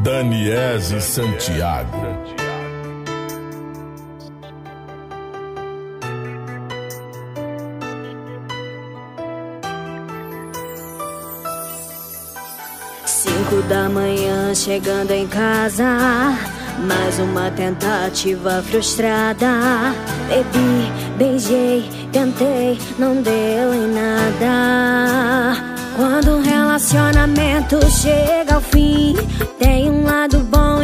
Daniese Santiago. Cinco da manhã chegando em casa, mais uma tentativa frustrada. Bebi, beijei, tentei, não deu em nada. Quando o relacionamento chega ao fim, tem um lado bom